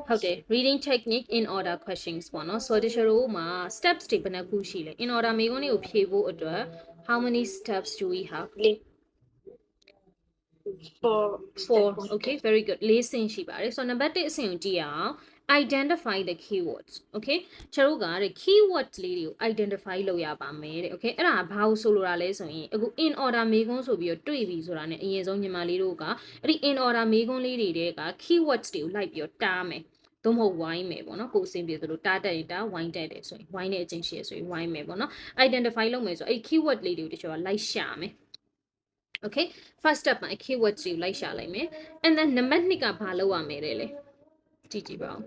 ဟုတ်တယ် reading technique in order questions ပေါ့နော်ဆိုတော့ဒီချရိုမှာ steps တွေဘယ်နှခုရှိလဲ in order မေးခွန်းတွေကိုဖြေဖို့အတွက် how many steps do we have four okay very good ၄ဆင့်ရှိပါတယ်ဆိုတော့ number 1အဆင့်ကိုကြည့်ရအောင် identify the keywords okay ချရိုကတဲ့ keywords လေးတွေကို identify လုပ်ရပါမယ်တဲ့ okay အဲ့ဒါဘာလို့ဆိုလိုတာလဲဆိုရင်အခု in order မေးခွန်းဆိုပြီးတော့တွေ့ပြီဆိုတာ ਨੇ အရင်ဆုံးညီမလေးတို့ကအဲ့ဒီ in order မေးခွန်းလေးတွေက keywords တွေကိုလိုက်ပြီးတော့တားမယ်သို့မဟုတ်ဝိုင်းမယ်ပေါ့နော်ကိုယ်အဆင်ပြေသလိုတားတက်ရင်တားဝိုင်းတက်တယ်ဆိုရင်ဝိုင်းတဲ့အချင်းရှိရဆိုရင်ဝိုင်းမယ်ပေါ့နော် identify လုပ်မယ်ဆိုအဲ့ keyword လေးတွေကိုတချို့ကလိုက်ရှာမယ် okay first step မှာ keyword တွေကိုလိုက်ရှာလိုက်မယ် and then နံပါတ်2ကဘာလုပ်ရမလဲလေကြည့်ကြည့်ပါဦး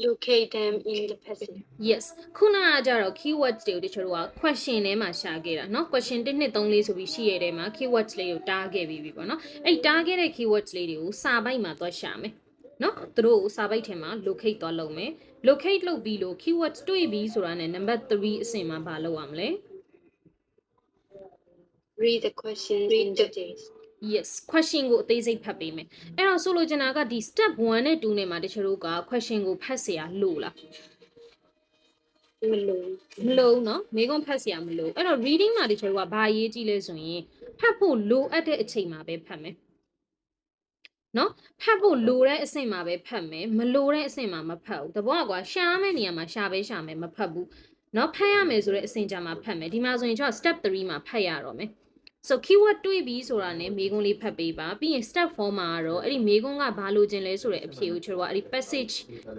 locate them in the passage yes ခုနကကြတော့ keywords တွေကိုတချို့က question ထဲမှာရှာခဲ့တာเนาะ question 1 2 3 4ဆိုပြီးရှိရတဲ့မှာ keywords လေးကိုတားခဲ့ပြီးပြီပေါ့နော်အဲ့တားခဲ့တဲ့ keywords လေးတွေကိုစာပိုက်မှာသွားရှာမယ်နော်သူတို့ကိုစာပိုက်ထဲမှာ locate သွားလုပ်မယ် locate လုပ်ပြီးလို့ keywords တွေ့ပြီဆိုတာနဲ့ number 3အဆင့်မှာဘာလုပ်ရမလဲ read the question in details yes question ကိုအသေးစိတ်ဖတ်ပေးမယ်အဲ့တော့ဆိုလိုချင်တာကဒီ step 1နဲ့2နဲ့မှာတချို့တို့က question ကိုဖတ်เสียလို့လားမလို့เนาะမေးခွန်းဖတ်เสียမလို့အဲ့တော့ reading မှာတချို့ကဘာရေးကြည့်လဲဆိုရင်ဖတ်ဖို့လိုအပ်တဲ့အချိန်မှာပဲဖတ်မယ်နော်ဖတ်ဖို့လိုတဲ့အဆင့်မှာပဲဖတ်မယ်မလိုတဲ့အဆင့်မှာမဖတ်ဘူးတဘောကွာရှာမယ့်နေရာမှာရှာပဲရှာမယ်မဖတ်ဘူးနော်ဖတ်ရမယ်ဆိုတဲ့အဆင့်ကြမှာဖတ်မယ်ဒီမှာဆိုရင်ကျွန်တော် step 3မှာဖတ်ရတော့မယ် so keyword တွေ့ပြီဆိုတာ ਨੇ မေးခွန်းလေးဖတ်ပေးပါပြီးရင် step 4မှာတော့အဲ့ဒီမေးခွန်းကဘာလိုချင်လဲဆိုတဲ့အဖြေကိုကျွန်တော်ကအဲ့ဒီ passage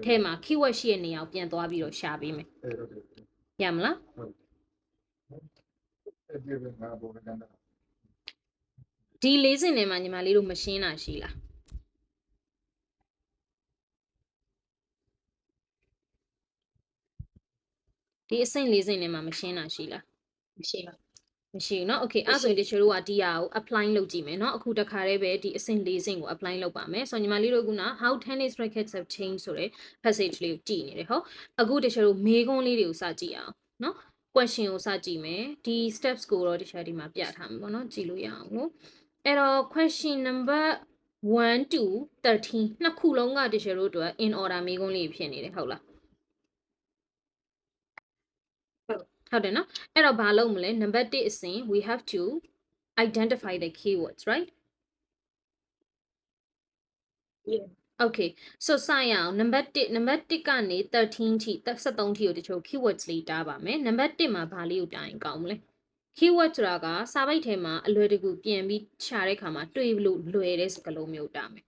ထဲမှာ keyword ရှိတဲ့နေရာကိုပြန်သွားပြီးတော့ရှာပေးမယ်ရမလားဒီ၄စင်ထဲမှာညီမလေးတို့မရှင်းတာရှိလားဒီအဆင့်၄ဆင့်ထဲမှာမရှင်းတာရှိလားမရှိပါမရှိဘူးเนาะ okay အဲ့ဆိုရင်တချို့တို့ကဒီဟာကို apply လုပ်ကြည့်မယ်เนาะအခုတခါတည်းပဲဒီအဆင့်၄ဆင့်ကို apply လုပ်ပါမယ်ဆိုတော့ညီမလေးတို့က how tennis rackets have changed ဆိုတဲ့ passage လေးကိုကြည့်နေတယ်ဟုတ်အခုတချို့တို့မေးခွန်းလေးတွေကိုစကြည့်အောင်เนาะ question ကိုစကြည့်မယ်ဒီ steps ကိုတော့တခြားဒီမှာပြထားမှာပေါ့เนาะကြည့်လို့ရအောင်လို့အဲ့တော့ question number 1 to 13နှစ်ခုလုံးကတချို့တို့အတွက် in order မေးခွန်းလေးဖြစ်နေတယ်ဟုတ်လားဟုတ်တယ်နော်အဲ့တော့ဘာလုပ်မလဲ number 1အစဉ် we have to identify the keywords right yeah okay so စရအောင် number 1ကနေ13ထိ73ထိကိုတချို့ keywords လေးတားပါမယ် number 1မှာဘာလေးကိုတားရင်ကောင်းမလဲ keyword ဆိုတာကစာပိုက်ထဲမှာအလွယ်တကူပြန်ပြီးရှာတဲ့ခါမှာတွေ့လို့လွယ်တဲ့စကားလုံးမျိုးတားမယ်